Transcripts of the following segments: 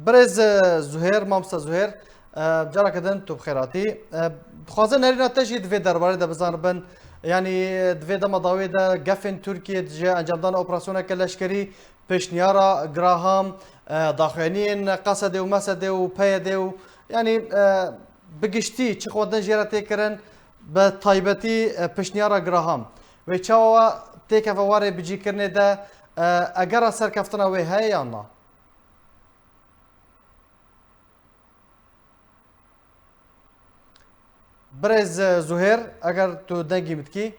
برز زهير مامستا زهير جارك دن تو بخيراتي خوازن هرينا تجي دفي درباره ده بزان بن يعني دفي ده مضاوي ده قفن تركيا جا انجام دان اوبراسيون كلاشكري بيشنيارا جراهام داخلين قصده ومسده وبيده يعني بقشتي تشي خودن جيراتي كرن بطيبتي بيشنيارا جراهام ويتشاوا تيكا فواري بيجي كرني ده اگر سركفتنا وي هي يانا برز زهير اگر تو دنگی متکی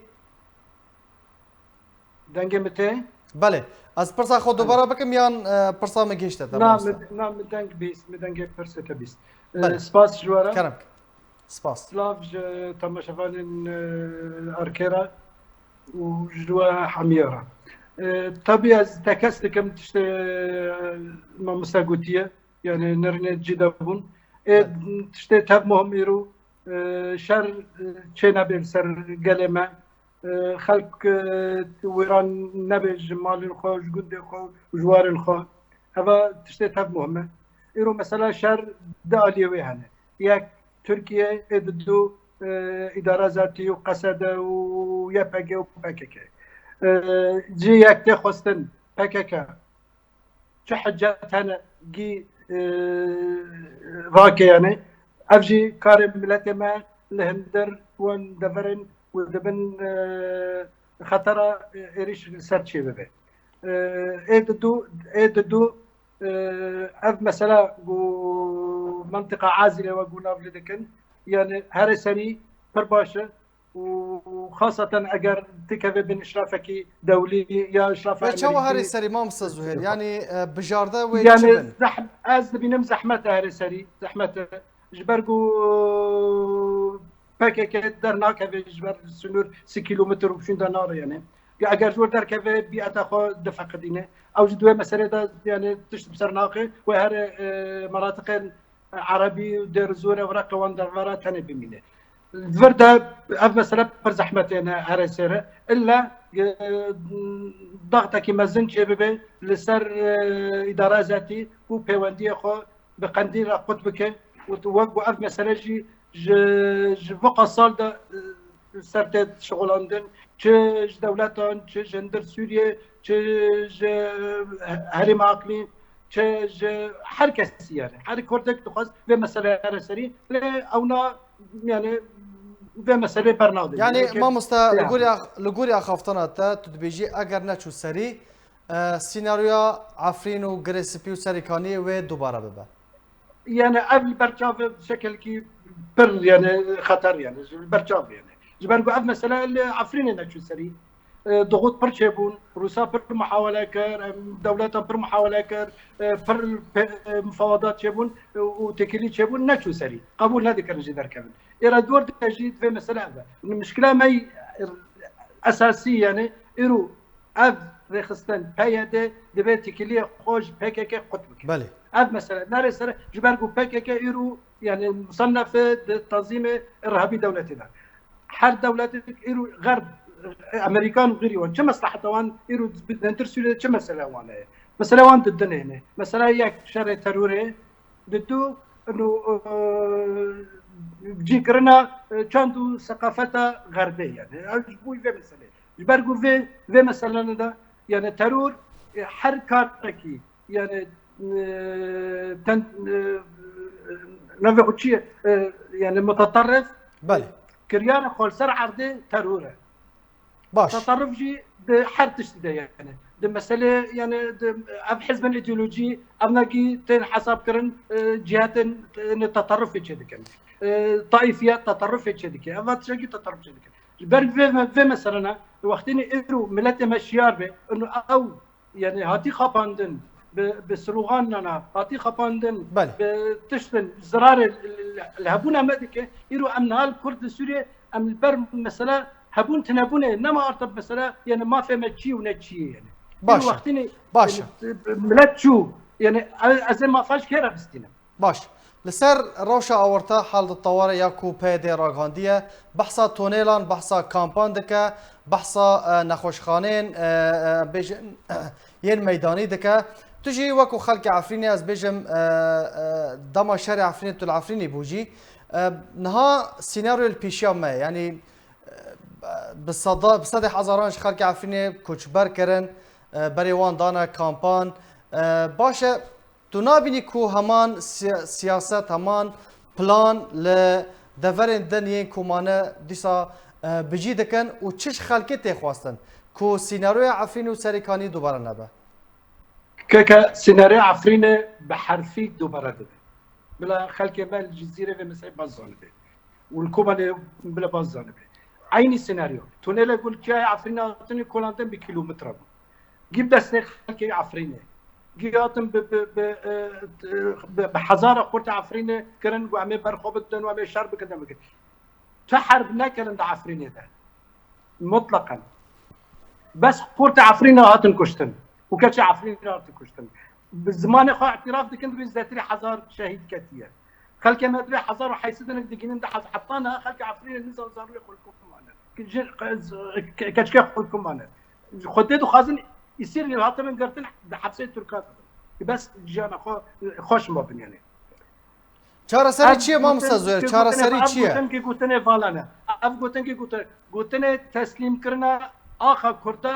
دنگه متى؟ بله از پرسا خود دوباره بکم یان پرسا مگیشته نعم تمام نعم دنگ بيست دنگ برسة بيست بله سباس جوارا کرم سپاس سلاف تماشفان أركيرا وجوا حميرة طبيعي از تكست كم تشت ما مساقوتية يعني نرني جدابون تشت تاب مهم يرو شر چه نبيل سر قلمة خلق ويران نبي مال خو جود خو جوار خو هذا تشت تاب مهمة يرو مثلا شر داليوي هنا ياك تركيا اددو اداره ذاتی و قصد و یپگه و پککه جی یکته خواستن پککه چه حجت هنه گی واقع یعنی افجی کار ملت ما لهندر وان دفرن و دبن خطر ایریش سرچی ببه ایددو اف مثلا منطقه عازله وقونا بلدكن يعني هذا سري برباشة وخاصة أجر تكفي بين إشرافك دولي يا إشراف و چاو هری سری مامستا زهير يعني بجارده و يعني چبن أز بينم زحمته هذا سري زحمته جبرجو باكك درنا كفي جبر سنور 6 كيلومتر وشين دنار يعني اگر جور در كفي بيئة خو دفع قدينه أو جدوى مسألة يعني تشت بسرناقي وهر مناطق عربي ودير زورة ورقة واندر تاني بمينه الفرده اف مثلا برزحمتين هر سيره الا ضغطك مزن شبابه لسر اداره ذاتي و بيوندي خو بقنديل قطبك وتوقف اف مثلا جي فوق الصال ده سرت شغلاندن چه دولتان چه جندر سوريا چه هرم عقلي چه هر کسی يعني هر كردك تخص به مسألة رسري اونا يعني به مسألة برنامج يعني مامستا لغوريا خافتنا تا تدبيجي اگر نچو سری سيناريو عفرين و گريسبي و سريكاني و دوباره ببه يعني قبل برشاف بشكل كي بر يعني خطر يعني برشاف يعني جبان قاعد مثلا عفرين نچو سري ضغوط برشبون روسا بر محاولة كر دولتان بر محاولة كر بر مفاوضات شبون وتكليف شبون نشو سري قبول هذا كان جدار كامل إرا دور تجديد في مسألة المشكلة ما أساسية يعني إرو أب رخصتن بيده دبيت تكليف خوش بكك قطبك بله أب مثلا نار سر جباركو بكك إرو يعني مصنفة تنظيم إرهابي دولتنا هر دولتك إرو غرب امريكان وغيري وان چه مصلحه وان يرو بدن ترسل چه مساله وان مساله وان ضدنا هنا مساله يك شر تروري ضدو انه جيكرنا چاندو ثقافه غربيه يعني اجبوي في مساله يبرغو في مساله ده يعني ترور هر كارتكي يعني تن نوغوتشي يعني متطرف بله كريان خالصر عرضه تروره باش تطرف جي حرتش ده يعني ده مسألة يعني أب حزب الإيديولوجي أبناقي تين حساب كرن جهات التطرف في كذا كان طائفيات تطرف في كذا كان أما تشجع تطرف كذا كان برد في مثلا وقتني إدرو ملت مشيار به إنه أو يعني هاتي خاباندن بسروغاننا هاتي خاباندن بتشتن زرار الهبونا مدكة إيرو أمنال كرد سوريا أم البر مثلا هبون تنابونه نما ارتب مثلا يعني ما فهمت شيء ونتشي يعني باشا وقتني باشا ملت شو يعني ازي ما فاش كيرا بستينا باش لسر روشا اورتا حال الطوارئ ياكو بيدي راغانديه بحثا تونيلان بحثا كامبان دكا بحثا نخوشخانين بيجن ين ميداني دكا تجي وكو خلق عفريني از بيجم دما شارع عفريني تل عفريني بوجي نها سيناريو البيشيا ما يعني بصدح حزارانش خلق عفريني كوچبر كرن بريوان دانا كامبان باشا تو نابینی کو همان سیاست همان پلان ل دورن دنیای کومانه دیسا بجی دکن و چش خلقی تخواستن کو سیناریوی عفرین و سریکانی دوباره نبه كا سيناريو عفرينه بحرفي دوباره ده بلا خلق بال الجزيره في مساي بازانه به والكوبا بلا بازانه به عيني سيناريو تونيلا يقول جاي عفرينه تني كولانتن بكيلومتر جيب دست خلق عفرينه جياتم بحزاره قلت عفرينه كرن وعمي برخوبتن وعمي شرب كذا مكن تحرب نكرن ده عفرينه ده مطلقا بس قلت عفرينه هاتن كشتن وكاتش عفرينه هاتن كشتن بالزمان خو اعتراف دكن بزاتري حزار شهيد كتير خلك ما ادري حزار وحيسدن دقين ده حطانا خلك عفرينه نزل زاروا يقولكم انا كاتش يقولكم انا خديتو خازن يصير لي هاتم من قرتن حبسه تركات بس جانا خوش ما بن يعني چاره سری چیه ما مستزویر چاره سری چیه گوتن که گوتن فالانه اف گوتن که گوتن تسلیم کرنا آخر کرده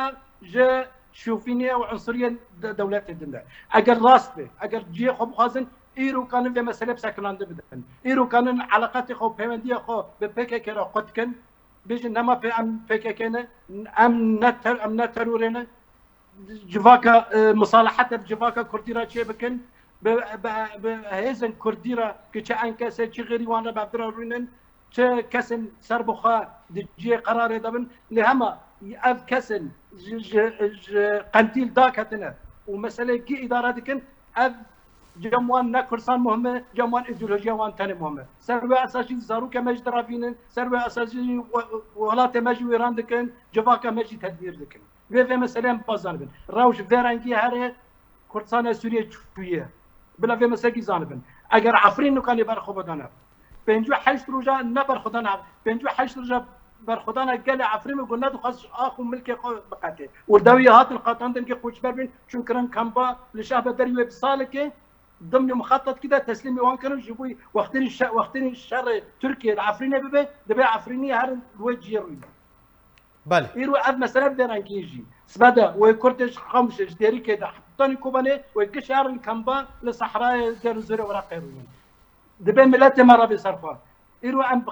ج شوفینیه و عنصریه دولت الدنيا اگر راست به اگر جی خو خازن ایرو کانن به مسئله سکننده بدن ایرو کانن علاقات خو پیوندی خو به پک کرا قد کن بیش نما به ام پک کنه ام نترورنه جواكا مصالحات بجواكا كرديرا شيء بكن بهيزن كرديرا كشان كاسه شي غيري وانا بعبرونن كسن سربخا دجي قرار دبن لهما اف كسن قنتيل داكتنا ومساله كي ادارتكن اف جموان نكرسان مهمه جموان ايديولوجيا وان ثاني مهمه سربا اساسي زاروكا مجدرافين سربا اساسي ولات مجي ويران دكن جواكا مجي تدبير دكن وفي مثلا بازانبن راوش فيرانكي هره كردستان سوريا شويه بلا في مساكي زانبن اگر عفرين كان يبرخو بدنا بنجو حيش روجا نبر خدانا بنجو حيش روجا بر خدانا قال عفرين قلنا دو خاص اخو ملكي بقاته وردوي هات القطان دنك خوش بربن شكرا كامبا لشعب دريو بصالك ضمن مخطط كده تسليم وان كانوا يجيبوا وقتين الشر تركيا العفرين ببي دبي عفريني هر الوجه يروي بله يرو اب مثلا درانكيجي سبدا وكورتش خمس ديري كده حطاني كوباني وكشار الكامبا لصحراء درزور وراقيرون دبي ملات مره بصرفه يرو ام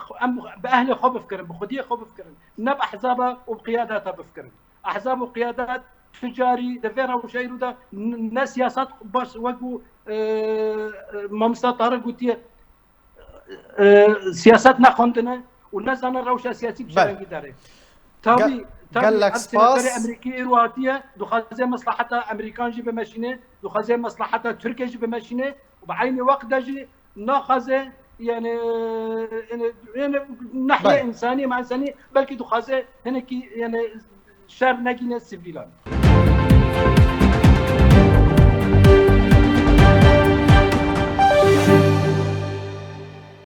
باهل خوب فكر بخديه خوب فكر نب احزابه وبقياداتها بفكر احزاب وقيادات تجاري دفيرا وشيرو ده ناس سياسات باش وقو ممسا طارق قلتي سياسات ناخوندنا والناس انا روشه سياسي بشكل داري تابي قال لك سباس امريكي ايرواتيه دو خازي مصلحتها امريكان جي بماشينه دو خازي مصلحتها تركيا جي بماشينه وبعين وقت دجي ناخذ يعني ناحيه انسانيه مع انسانيه بلكي دو خازي هناك يعني شر ناقينا السيفيلان